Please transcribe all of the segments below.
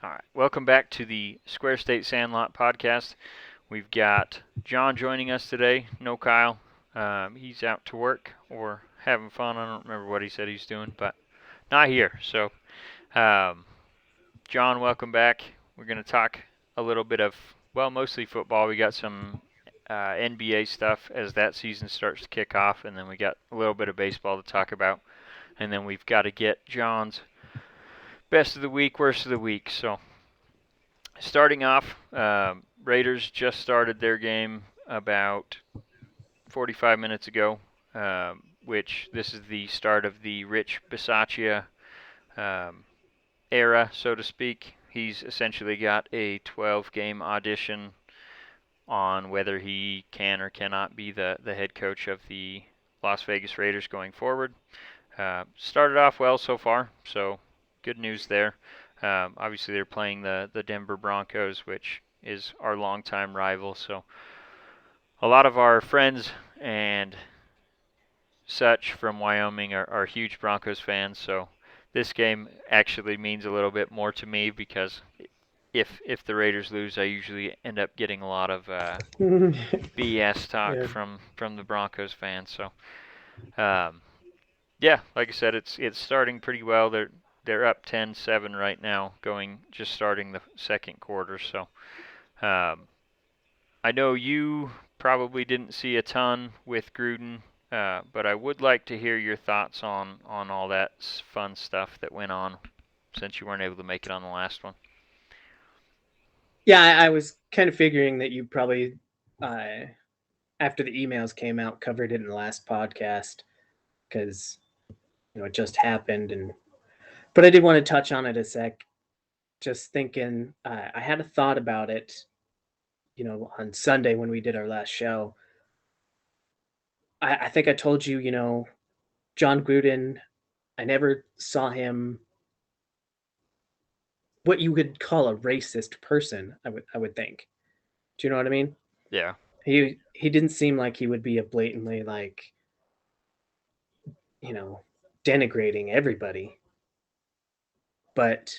All right. Welcome back to the Square State Sandlot podcast. We've got John joining us today. No Kyle. He's out to work or having fun. I don't remember what he said he's doing, but not here. So, um, John, welcome back. We're going to talk a little bit of, well, mostly football. We got some NBA stuff as that season starts to kick off, and then we got a little bit of baseball to talk about. And then we've got to get John's best of the week, worst of the week. So, starting off, Raiders just started their game about 45 minutes ago, which this is the start of the Rich Bisaccia um, era, so to speak. He's essentially got a 12-game audition on whether he can or cannot be the head coach of the Las Vegas Raiders going forward. Started off well so far, so good news there. Obviously, they're playing the Denver Broncos, which is our longtime rival. So a lot of our friends and such from Wyoming are huge Broncos fans. So this game actually means a little bit more to me because if the Raiders lose, I usually end up getting a lot of BS talk Yeah. from the Broncos fans. So um, yeah, like I said, it's starting pretty well. They're up 10-7 right now, just starting the second quarter. So um, I know you probably didn't see a ton with Gruden, but I would like to hear your thoughts on all that fun stuff that went on since you weren't able to make it on the last one. Yeah, I was kind of figuring that you probably, uh, after the emails came out, covered it in the last podcast because it just happened. But I did want to touch on it a sec. Just thinking, I had a thought about it. On Sunday when we did our last show, I think I told you, John Gruden. I never saw him what you would call a racist person. I would think. Do you know what I mean? Yeah, He didn't seem like he would be a blatantly like you know denigrating everybody, but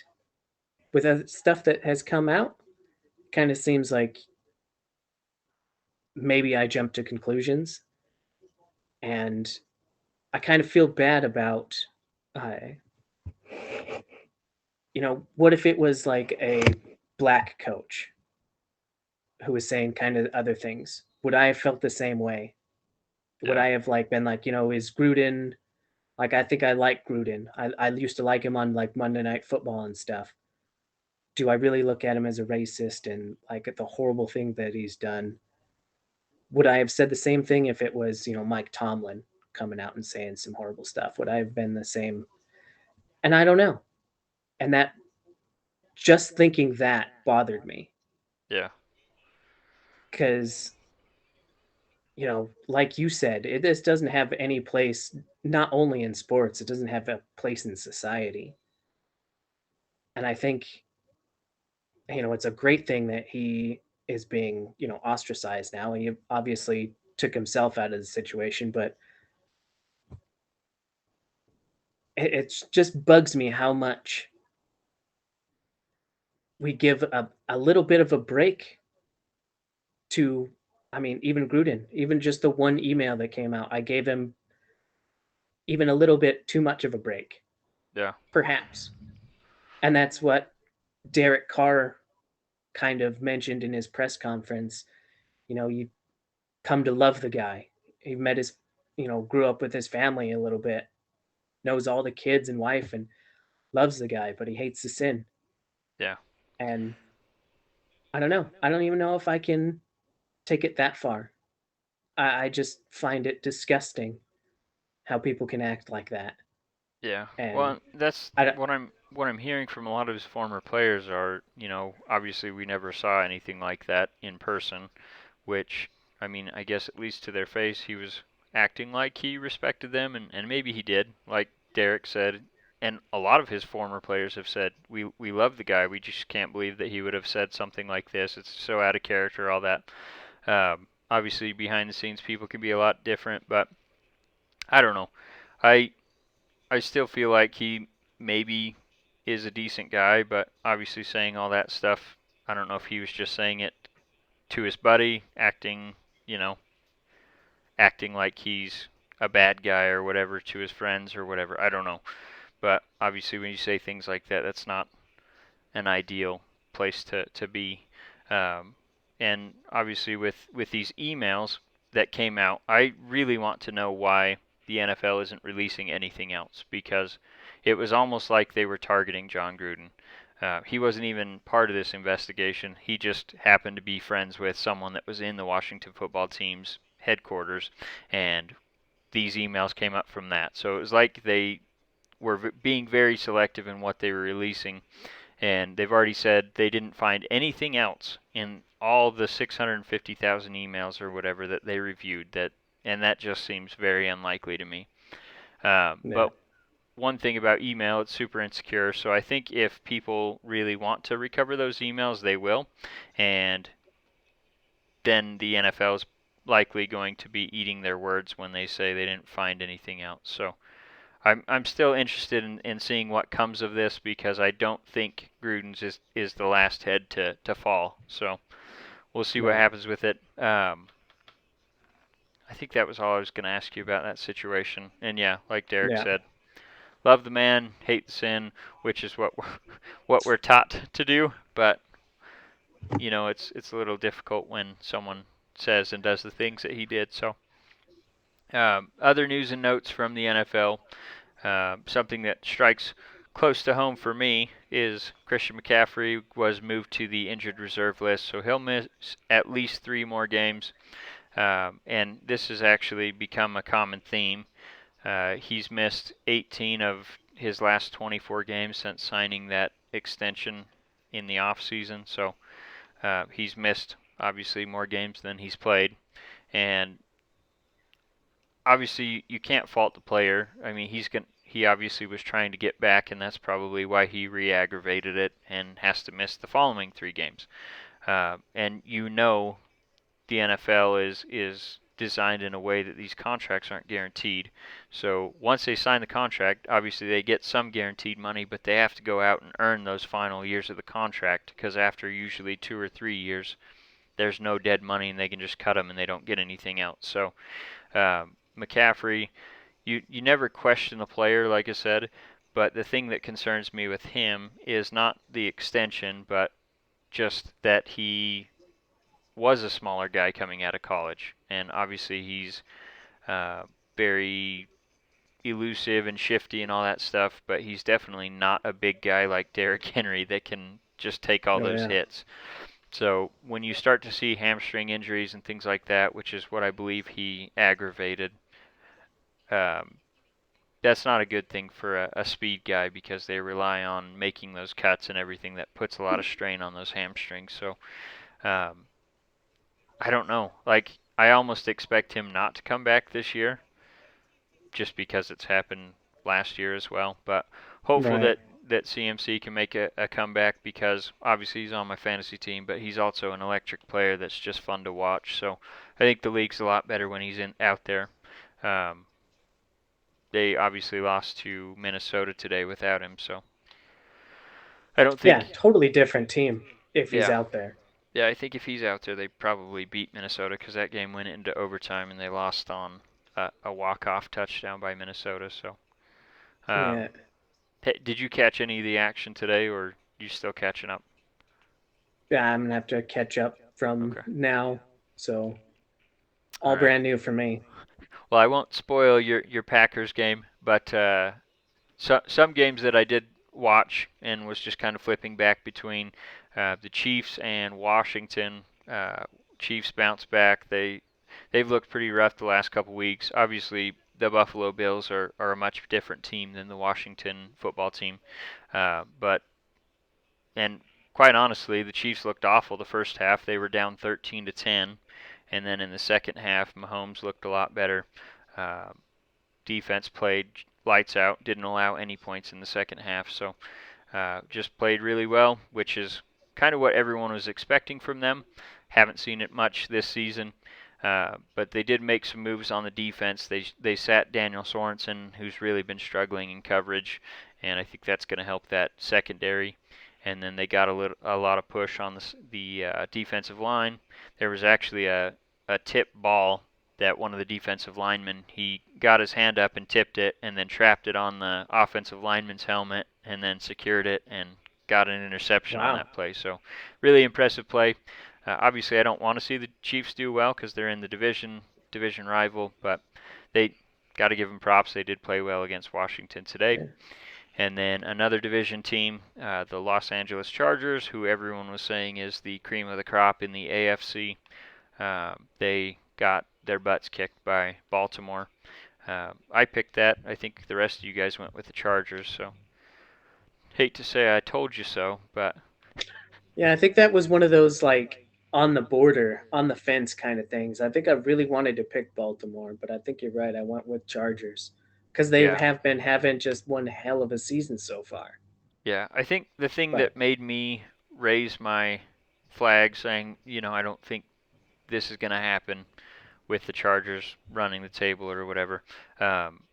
with the stuff that has come out, kind of seems like maybe I jumped to conclusions, and I kind of feel bad about, uh, what if it was like a black coach who was saying kind of other things? Would I have felt the same way? Would yeah, I have like been like, is Gruden like? I think I like Gruden. I used to like him on like Monday Night Football and stuff. Do I really look at him as a racist and like at the horrible thing that he's done? Would I have said the same thing if it was, Mike Tomlin coming out and saying some horrible stuff? Would I have been the same? And I don't know. And that just thinking that bothered me yeah, because, like you said, this doesn't have any place, not only in sports, it doesn't have a place in society. And I think, it's a great thing that he is being, ostracized now. And he obviously took himself out of the situation, but it just bugs me how much we give a little bit of a break to, I mean, even Gruden, even just the one email that came out, I gave him even a little bit too much of a break, yeah, perhaps. And that's what Derek Carr kind of mentioned in his press conference. You come to love the guy. He met his, grew up with his family a little bit, knows all the kids and wife, and loves the guy, but he hates the sin. yeah. And I don't know. I don't even know if I can take it that far. I just find it disgusting how people can act like that. Yeah. And Well, that's I don't, what I'm hearing from a lot of his former players are, obviously we never saw anything like that in person, which I mean, I guess at least to their face he was acting like he respected them and maybe he did, like Derek said, and a lot of his former players have said, we love the guy, we just can't believe that he would have said something like this. It's so out of character, all that. Obviously behind the scenes people can be a lot different, but I don't know. I I still feel like he maybe is a decent guy, but obviously saying all that stuff, I don't know if he was just saying it to his buddy, you know, acting like he's a bad guy or whatever to his friends or whatever. I don't know. But obviously, when you say things like that, that's not an ideal place to be. Um, and obviously, with these emails that came out, I really want to know why the NFL isn't releasing anything else, because it was almost like they were targeting John Gruden. He wasn't even part of this investigation. He just happened to be friends with someone that was in the Washington football team's headquarters, and these emails came up from that. So it was like they were being very selective in what they were releasing, and they've already said they didn't find anything else in all the 650,000 emails or whatever that they reviewed, and that just seems very unlikely to me. Yeah. But one thing about email, it's super insecure, so I think if people really want to recover those emails, they will, and then the NFL is likely going to be eating their words when they say they didn't find anything else. So I'm still interested in seeing what comes of this, because I don't think Gruden's is the last head to fall. So we'll see what Right. happens with it. I think that was all I was going to ask you about that situation. And yeah, like Derek Yeah. said, love the man, hate the sin, which is what we're taught to do. But you know, it's a little difficult when someone says and does the things that he did. So other news and notes from the NFL. Something that strikes close to home for me is Christian McCaffrey was moved to the injured reserve list, so he'll miss at least 3 more games. And this has actually become a common theme. He's missed 18 of his last 24 games since signing that extension in the off season. So he's missed obviously more games than he's played, and obviously you can't fault the player. I mean, he obviously was trying to get back, and that's probably why he re-aggravated it and has to miss the following 3 games. And you know the NFL is designed in a way that these contracts aren't guaranteed. So once they sign the contract, obviously they get some guaranteed money, but they have to go out and earn those final years of the contract, because after usually 2 or 3 years, there's no dead money and they can just cut them and they don't get anything else. So McCaffrey, you never question the player, like I said, but the thing that concerns me with him is not the extension, but just that he was a smaller guy coming out of college, and obviously he's very elusive and shifty and all that stuff, but he's definitely not a big guy like Derrick Henry that can just take all Oh those yeah. hits. So when you start to see hamstring injuries and things like that, which is what I believe he aggravated, um, that's not a good thing for a speed guy, because they rely on making those cuts and everything that puts a lot of strain on those hamstrings. So um, I don't know. Like, I almost expect him not to come back this year, just because it's happened last year as well. But hopeful Right. that CMC can make a comeback, because obviously he's on my fantasy team, but he's also an electric player that's just fun to watch. So I think the league's a lot better when he's out there. Um, they obviously lost to Minnesota today without him, so I don't Yeah. think. Totally different team if he's Yeah, out there. yeah, I think if he's out there, they probably beat Minnesota, because that game went into overtime and they lost on a walk-off touchdown by Minnesota. So, Yeah. um, did you catch any of the action today, or you still catching up? Yeah. I'm gonna have to catch up from Okay, now. So all all right. brand new for me. Well, I won't spoil your Packers game, but some games that I did watch and was just kind of flipping back between the Chiefs and Washington. Chiefs bounced back. They've looked pretty rough the last couple weeks. Obviously, the Buffalo Bills are a much different team than the Washington football team. But and quite honestly, the Chiefs looked awful the first half. They were down 13-10, and then in the second half, Mahomes looked a lot better. Uh, Defense played lights out, didn't allow any points in the second half, so just played really well, which is kind of what everyone was expecting from them. Haven't seen it much this season, but they did make some moves on the defense. They sat Daniel Sorensen, who's really been struggling in coverage, and I think that's going to help that secondary. And then they got a lot of push on the defensive line. There was actually a tip ball that one of the defensive linemen, he got his hand up and tipped it and then trapped it on the offensive lineman's helmet and then secured it and got an interception on Wow. that play. So really impressive play. Obviously, I don't want to see the Chiefs do well because they're in the division rival, but they got to give them props. They did play well against Washington today. Yeah. And then another division team, the Los Angeles Chargers, who everyone was saying is the cream of the crop in the AFC. They got their butts kicked by Baltimore. I picked that. I think the rest of you guys went with the Chargers, so hate to say I told you so, but Yeah, I think that was one of those like on the border, on the fence kind of things. I think I really wanted to pick Baltimore, but I think you're right. I went with Chargers because they yeah. have been having just one hell of a season so far. Yeah, I think the thing But that made me raise my flag saying, I don't think this is going to happen with the Chargers running the table or whatever. Um,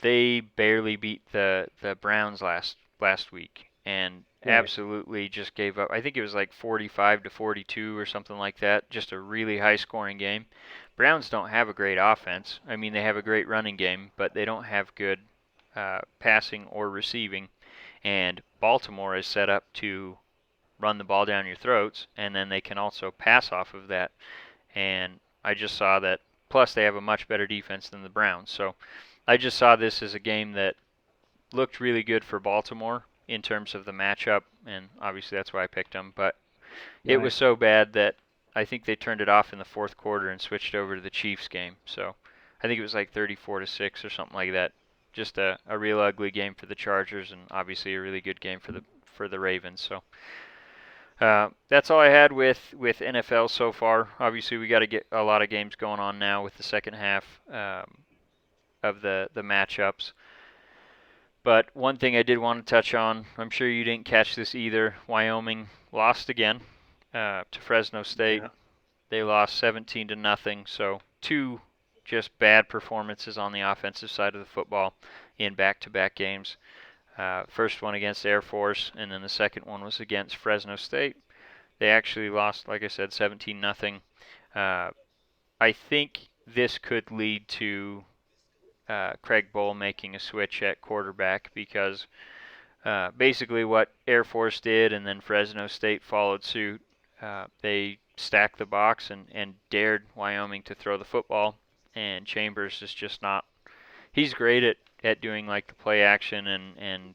they barely beat the Browns last week and right, absolutely just gave up. I think it was like 45 to 42 or something like that. Just a really high scoring game. Browns don't have a great offense. I mean, they have a great running game, but they don't have good passing or receiving. And Baltimore is set up to run the ball down your throats, and then they can also pass off of that. And I just saw that. Plus, they have a much better defense than the Browns. So I just saw this as a game that looked really good for Baltimore in terms of the matchup, and obviously that's why I picked them. But it was right. so bad that I think they turned it off in the fourth quarter and switched over to the Chiefs game. So I think it was like 34 to 6 or something like that. Just a real ugly game for the Chargers, and obviously a really good game for the Ravens. So that's all I had with NFL so far. Obviously, we got to get a lot of games going on now with the second half of the matchups. But one thing I did want to touch on, I'm sure you didn't catch this either. Wyoming lost again to Fresno State. Yeah, They lost 17 to nothing. So two just bad performances on the offensive side of the football in back-to-back games. First one against Air Force, and then the second one was against Fresno State. They actually lost, like I said, 17 nothing. I think this could lead to Craig Bowl making a switch at quarterback because basically what Air Force did and then Fresno State followed suit. They stacked the box and dared Wyoming to throw the football, and Chambers is just not. He's great at doing like the play action and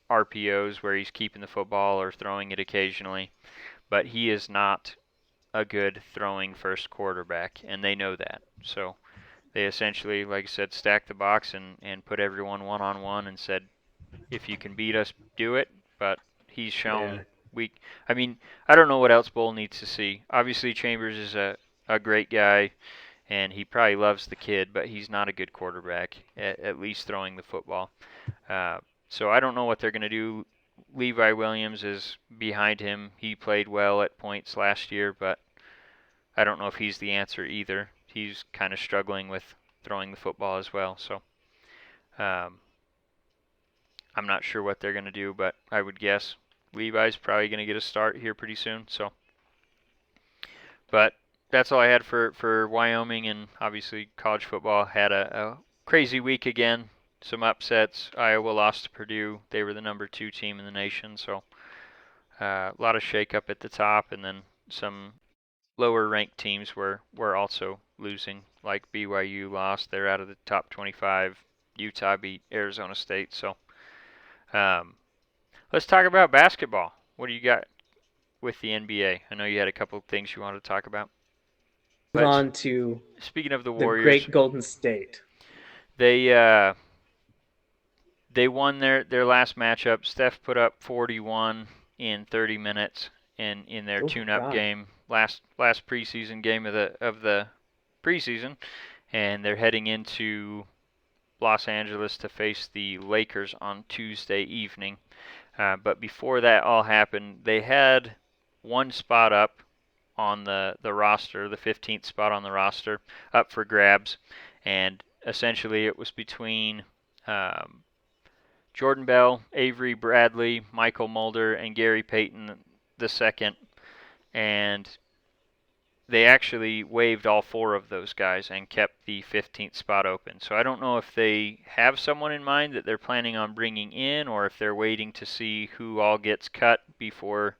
RPOs where he's keeping the football or throwing it occasionally, but he is not a good throwing first quarterback, and they know that. So they essentially, like I said, stacked the box and put everyone one-on-one and said, if you can beat us, do it. But he's yeah, shown weak. I mean, I don't know what else Bull needs to see. Obviously, Chambers is a great guy, and he probably loves the kid, but he's not a good quarterback, at least throwing the football. So I don't know what they're going to do. Levi Williams is behind him. He played well at points last year, but I don't know if he's the answer either. He's kind of struggling with throwing the football as well. So um, I'm not sure what they're going to do, but I would guess Levi's probably going to get a start here pretty soon. So, but that's all I had for Wyoming, and obviously college football had a crazy week again. Some upsets. Iowa lost to Purdue. They were the number 2 team in the nation, so a lot of shakeup at the top, and then some lower ranked teams were also losing. Like BYU lost; they're out of the top 25. Utah beat Arizona State. So um, let's talk about basketball. What do you got with the NBA? I know you had a couple of things you wanted to talk about. move But on to speaking of the the Warriors, great Golden State. they they won their last matchup. Steph put up 41 in 30 minutes in their Oh tune-up God, game, last preseason game of the preseason, and they're heading into Los Angeles to face the Lakers on Tuesday evening. But before that all happened, they had one spot up on the roster, the 15th spot on the roster, up for grabs, and essentially it was between um, Jordan Bell, Avery Bradley, Michael Mulder, and Gary Payton the second, and they actually waived all four of those guys and kept the 15th spot open. So I don't know if they have someone in mind that they're planning on bringing in, or if they're waiting to see who all gets cut before,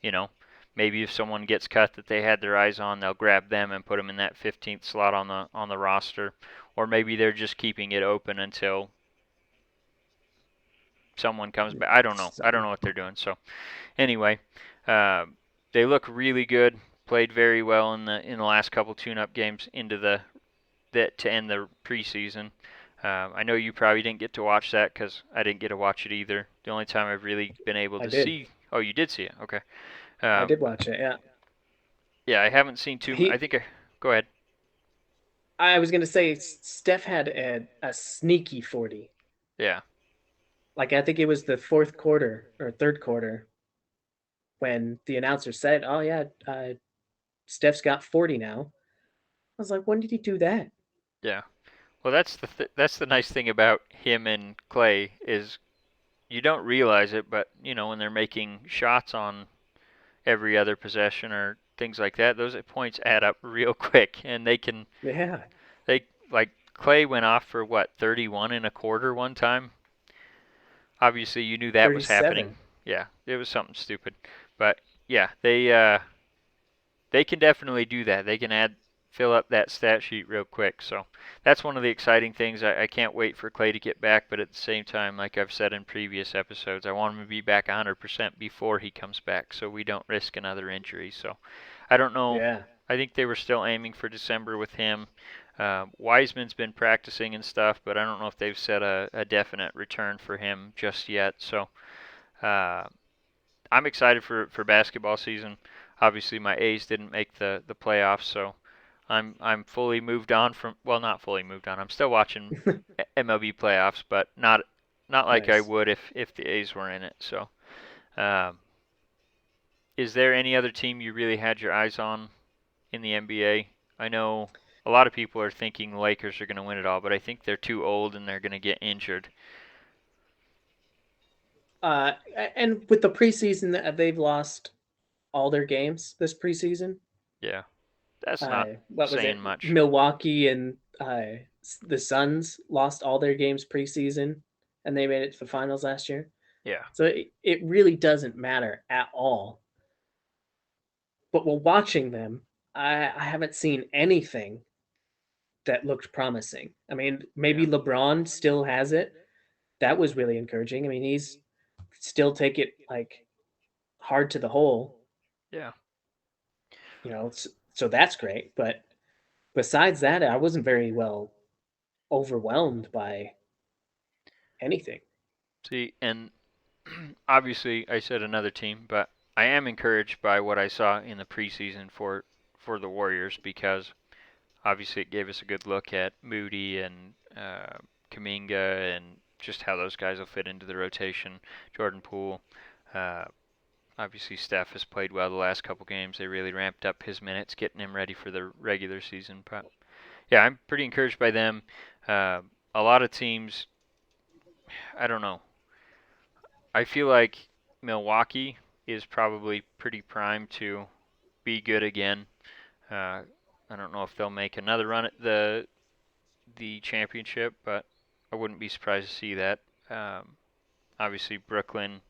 you know, maybe if someone gets cut that they had their eyes on, they'll grab them and put them in that 15th slot on the roster, or maybe they're just keeping it open until someone comes back. I don't know. I don't Some know what they're doing. So anyway, uh, they look really good. Played very well in the last couple tune-up games into to end the preseason. I know you probably didn't get to watch that because I didn't get to watch it either. The only time I've really been able I to did. see. Oh, you did see it. Okay. I Um, did watch it. Yeah. yeah, I haven't seen too. I He. think. Go ahead. I was gonna say Steph had a sneaky 40. Yeah. Like I think it was the fourth quarter or third quarter when the announcer said, "Oh yeah, Steph's got 40 now." I was like, "When did he do that?" Yeah. Well, that's the nice thing about him and Clay is you don't realize it, but when they're making shots on every other possession or things like that, those points add up real quick, and Yeah, they like Clay went off for what 31 in a quarter one time. Obviously, you knew that was happening. 37. Yeah, it was something stupid, but yeah, they can definitely do that. They can fill up that stat sheet real quick. So that's one of the exciting things. I can't wait for Clay to get back, but at the same time, like I've said in previous episodes, I want him to be back 100% before he comes back so we don't risk another injury. So I don't know. Yeah. I think they were still aiming for December with him. Wiseman's been practicing and stuff, but I don't know if they've set a definite return for him just yet. So uh, I'm excited for basketball season. Obviously, my A's didn't make the playoffs, so I'm fully moved on from. Well, not fully moved on. I'm still watching MLB playoffs, but not like I Nice. would if the A's were in it. So, um, is there any other team you really had your eyes on in the NBA? I know a lot of people are thinking the Lakers are going to win it all, but I think they're too old and they're going to get injured. Uh, and with the preseason, they've lost all their games this preseason. Yeah, that's not What was saying it? much. Milwaukee and the Suns lost all their games preseason, and they made it to the finals last year. Yeah, So it really doesn't matter at all. But while watching them, I haven't seen anything that looked promising. I mean, yeah, maybe LeBron still has it. That was really encouraging. I mean, he's still take it like hard to the hole, yeah. so that's great. But besides that, I wasn't very well overwhelmed by anything. See, and obviously I said another team, but I am encouraged by what I saw in the preseason for the Warriors because obviously it gave us a good look at Moody and Kuminga and just how those guys will fit into the rotation. Jordan Poole, uh, obviously Steph has played well the last couple games. They really ramped up his minutes, getting him ready for the regular season. But yeah, I'm pretty encouraged by them. Uh, a lot of teams, I don't know. I feel like Milwaukee is probably pretty primed to be good again. Uh, I don't know if they'll make another run at the championship, but I wouldn't be surprised to see that. Um, Obviously, Brooklyn,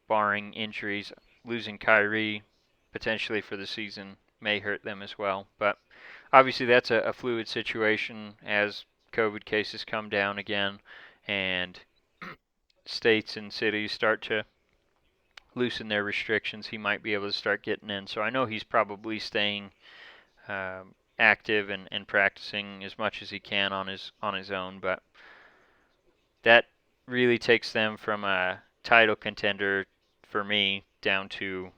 barring injuries, losing Kyrie potentially for the season may hurt them as well. But obviously, that's a fluid situation as COVID cases come down again and states and cities start to loosen their restrictions, he might be able to start getting in. So I know he's probably staying active and practicing as much as he can on his own. But that really takes them from a title contender for me down to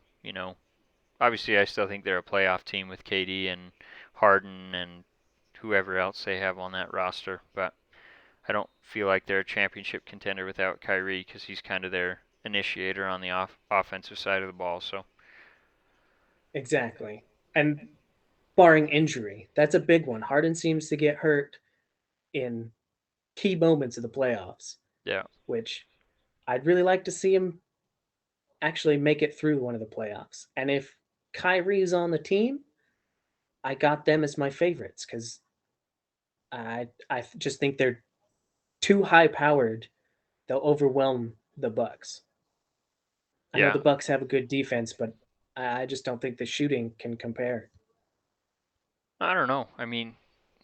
obviously I still think they're a playoff team with KD and Harden and whoever else they have on that roster. But I don't feel like they're a championship contender without Kyrie because he's kind of their initiator on the offensive side of the ball. So Exactly. And barring injury, that's a big one. Harden seems to get hurt in key moments of the playoffs. Yeah. which I'd really like to see him actually make it through one of the playoffs. And if Kyrie's on the team, I got them as my favorites because I just think they're too high powered. They'll overwhelm the Bucks. I know Yeah. the Bucks have a good defense, but I just don't think the shooting can compare. I don't know. I mean,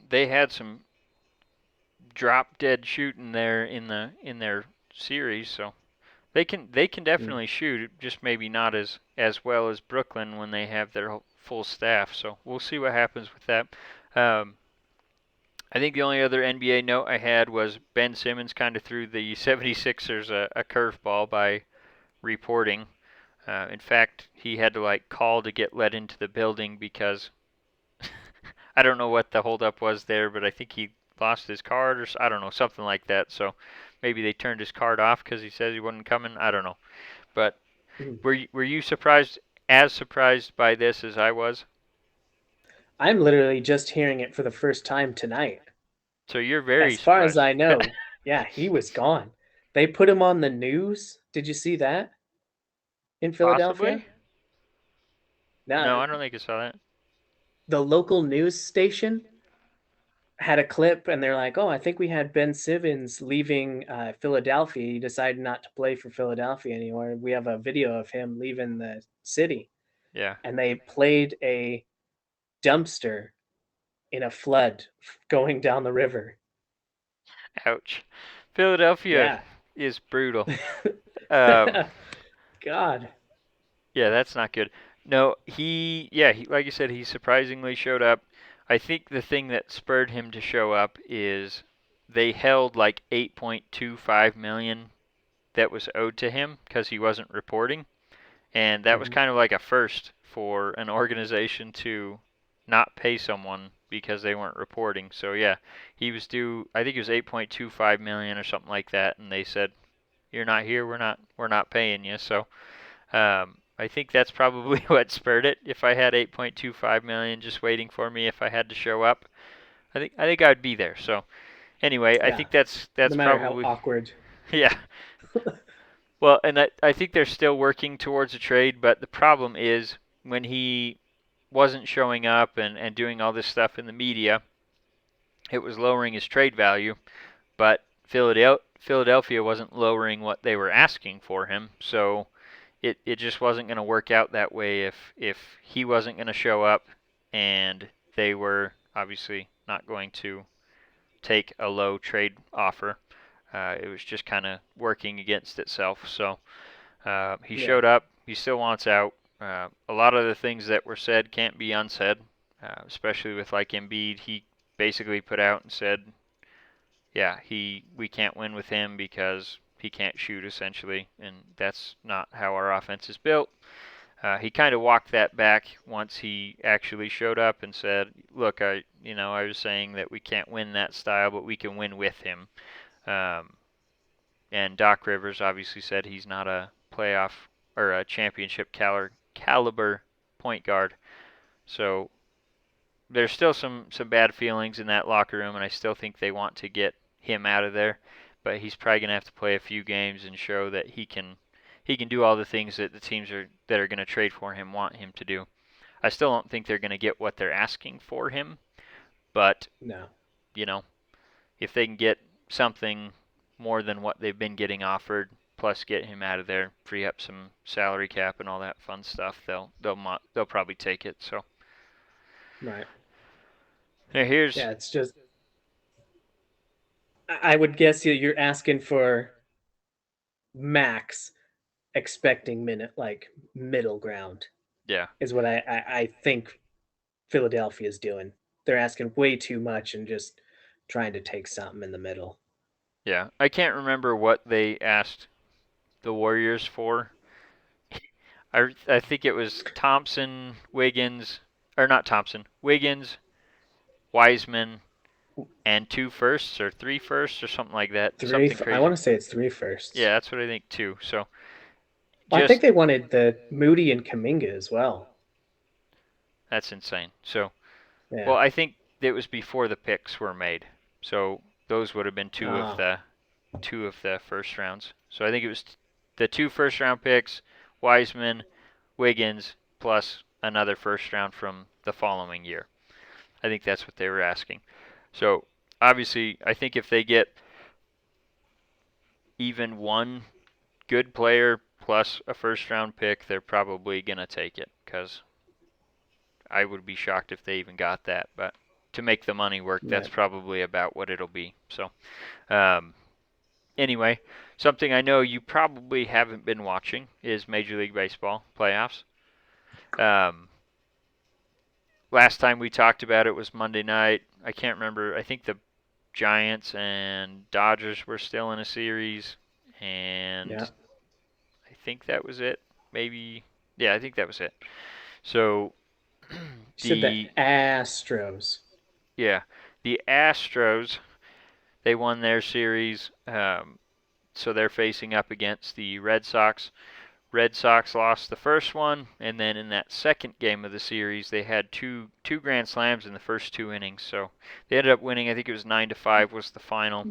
they had some drop dead shooting there in their series, so they can Mm. definitely shoot, just maybe not as well as Brooklyn when they have their full staff. So we'll see what happens with that. Um, I think the only other NBA note I had was Ben Simmons kind of threw the 76ers a curveball by reporting. In fact, he had to like call to get let into the building because I don't know what the holdup was there, but I think he lost his card or I don't know, something like that. So maybe they turned his card off because he says he wasn't coming. I don't know. But Mm. were you surprised, as surprised by this as I was? I'm literally just hearing it for the first time tonight. So you're very As far as surprised. I know, yeah, he was gone. They put him on the news. Did you see that in Philadelphia? Possibly? Now, No, I don't think I saw that. the local news station had a clip and they're like, "Oh, I think we had Ben Simmons leaving Philadelphia. He decided not to play for Philadelphia anymore. We have a video of him leaving the city." Yeah. And they played a dumpster in a flood going down the river. Ouch. Philadelphia Yeah. is brutal. Um, God. yeah, that's not good. No, yeah, like you said, he surprisingly showed up. I think the thing that spurred him to show up is they held like 8.25 million that was owed to him because he wasn't reporting. And that was Mm-hmm. kind of like a first for an organization to not pay someone because they weren't reporting. So yeah, he was due. I think it was 8.25 million or something like that, and they said, "You're not here. We're not paying you." So I think that's probably what spurred it. If I had 8.25 million just waiting for me if I had to show up, I think I'd be there. So anyway, I Yeah. think that's No that's matter how probably awkward. yeah. Well, and I think they're still working towards a trade, but the problem is when he wasn't showing up and doing all this stuff in the media, it was lowering his trade value, but Philadelphia wasn't lowering what they were asking for him, so it just wasn't going to work out that way if he wasn't going to show up and they were obviously not going to take a low trade offer. It was just kind of working against itself. So he Yeah. showed up. He still wants out. A lot of the things that were said can't be unsaid, especially with like Embiid. He basically put out and said, "Yeah, we can't win with him because he can't shoot essentially, and that's not how our offense is built." He kind of walked that back once he actually showed up and said, "Look, I was saying that we can't win that style, but we can win with him." Um, and Doc Rivers obviously said he's not a playoff or a championship caliber point guard. So there's still some bad feelings in that locker room, and I still think they want to get him out of there. But he's probably gonna have to play a few games and show that he can do all the things that the teams that are gonna trade for him want him to do. I still don't think they're gonna get what they're asking for him, but No. you know if they can get something more than what they've been getting offered, plus get him out of there, free up some salary cap and all that fun stuff, they'll probably take it. So Right. now here's Yeah, it's just I would guess you're asking for max expecting minute like middle ground yeah, is what I think Philadelphia is doing. They're asking way too much and just trying to take something in the middle. yeah. I can't remember what they asked the Warriors for. I think it was Thompson, Wiggins, or not Thompson, Wiggins, Wiseman, and two firsts or three firsts or something like that. Three. Something I want crazy. to say it's three firsts. Yeah, that's what I think too. So Well, I think just they wanted the Moody and Kaminga as well. that's insane. So well, Yeah. I think it was before the picks were made. So those would have been two of Oh, the two of the first rounds. So I think it was the two first round picks, Wiseman, Wiggins, plus another first round from the following year. I think that's what they were asking. So obviously, I think if they get even one good player plus a first round pick, they're probably going to take it, because I would be shocked if they even got that. But to make the money work, that's Right. probably about what it'll be. So, anyway, something I know you probably haven't been watching is Major League Baseball playoffs. Um, last time we talked about it was Monday night. I can't remember. I think the Giants and Dodgers were still in a series, and Yeah. I think that was it. Maybe, yeah, I think that was it. So You said the the Astros. yeah, the Astros, they won their series, so they're facing up against the Red Sox. Red Sox lost the first one, and then in that second game of the series, they had two grand slams in the first two innings. So they ended up winning. I think it was 9-5 was the final.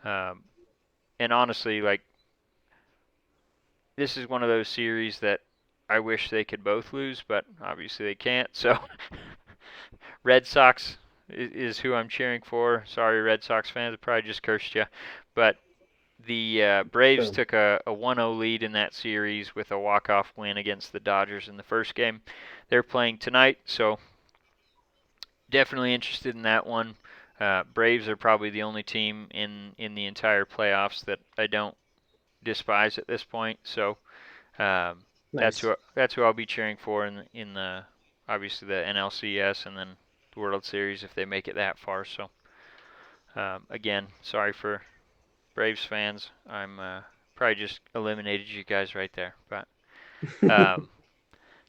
Um, and honestly, like, this is one of those series that I wish they could both lose, but obviously they can't. So Red Sox is who I'm cheering for. Sorry, Red Sox fans, I probably just cursed you, but the Braves Boom. took a 1-0 lead in that series with a walk-off win against the Dodgers in the first game. They're playing tonight, so definitely interested in that one. Braves are probably the only team in the entire playoffs that I don't despise at this point. So Nice. that's who I'll be cheering for in the obviously the NLCS and then the World Series if they make it that far. So again, sorry for Braves fans. I'm probably just eliminated you guys right there. But um,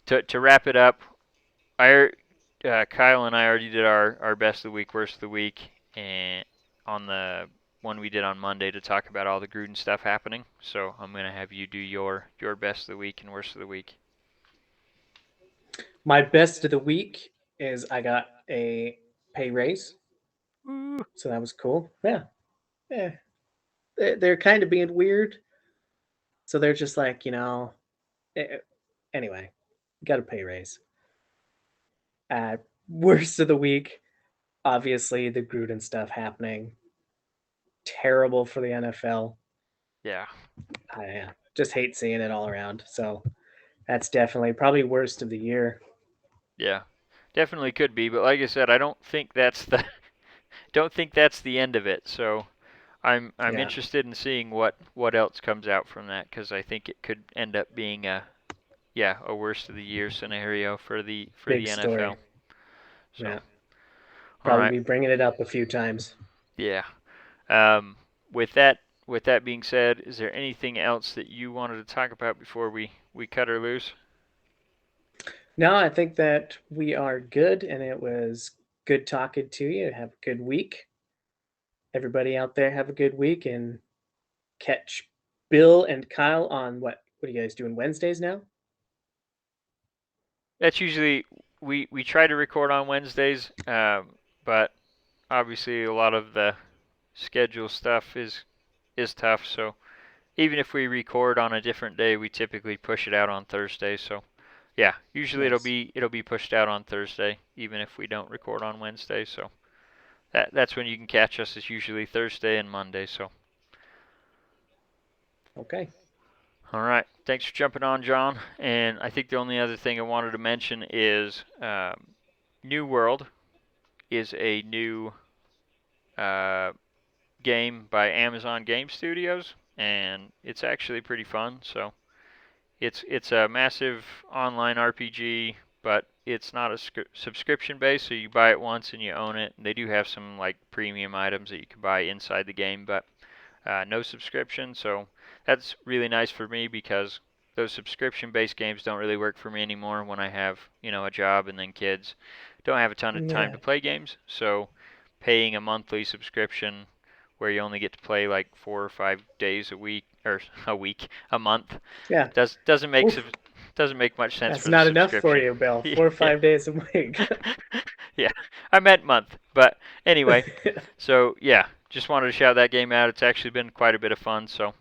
to wrap it up, Kyle and I already did our best of the week, worst of the week, and on the one we did on Monday to talk about all the Gruden stuff happening. So I'm gonna have you do your best of the week and worst of the week. My best of the week is I got a pay raise, Woo. so that was cool. Yeah, yeah. They're kind of being weird, so they're just like, anyway, got a pay raise. Worst of the week, obviously the Gruden stuff happening. Terrible for the NFL. Yeah, I just hate seeing it all around. So that's definitely probably worst of the year. yeah, definitely could be. But like I said, I don't think that's the don't think that's the end of it. So I'm Yeah, interested in seeing what else comes out from that, because I think it could end up being a worst of the year scenario for big the NFL. story. So Yeah, all probably right, be bringing it up a few times. yeah. Um, with that being said, is there anything else that you wanted to talk about before we cut her loose? No, I think that we are good, and it was good talking to you. Have a good week. Everybody out there, have a good week, and catch Bill and Kyle on what are you guys doing Wednesdays now? That's usually we try to record on Wednesdays, but obviously a lot of the schedule stuff is tough. So even if we record on a different day, we typically push it out on Thursday. So yeah, usually Nice. it'll be pushed out on Thursday, even if we don't record on Wednesday. So that's when you can catch us. Is usually Thursday and Monday. So Okay. all right, thanks for jumping on, John. And I think the only other thing I wanted to mention is New World is a new uh, game by Amazon Game Studios, and it's actually pretty fun. So it's a massive online RPG, but it's not a subscription base, so you buy it once and you own it. And they do have some like premium items that you can buy inside the game, but no subscription. So that's really nice for me, because those subscription-based games don't really work for me anymore when I have, a job and then kids. Don't have a ton of time Yeah. to play games, so paying a monthly subscription where you only get to play like 4 or 5 days a week, or a month, Yeah. doesn't make Oof. doesn't make much sense That's for the not enough for subscription. you, Bill. Yeah, 4 or 5 days a week. yeah, I meant month, but anyway. So yeah, just wanted to shout that game out. It's actually been quite a bit of fun. So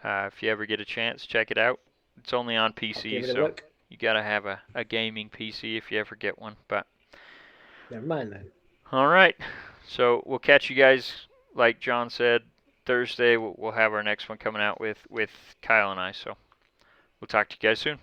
if you ever get a chance, check it out. It's only on I'll PC, give it a so look. you gotta have a gaming PC if you ever get one. But Never mind then. all right, so we'll catch you guys. Like John said, Thursday we'll have our next one coming out with Kyle and I. So we'll talk to you guys soon.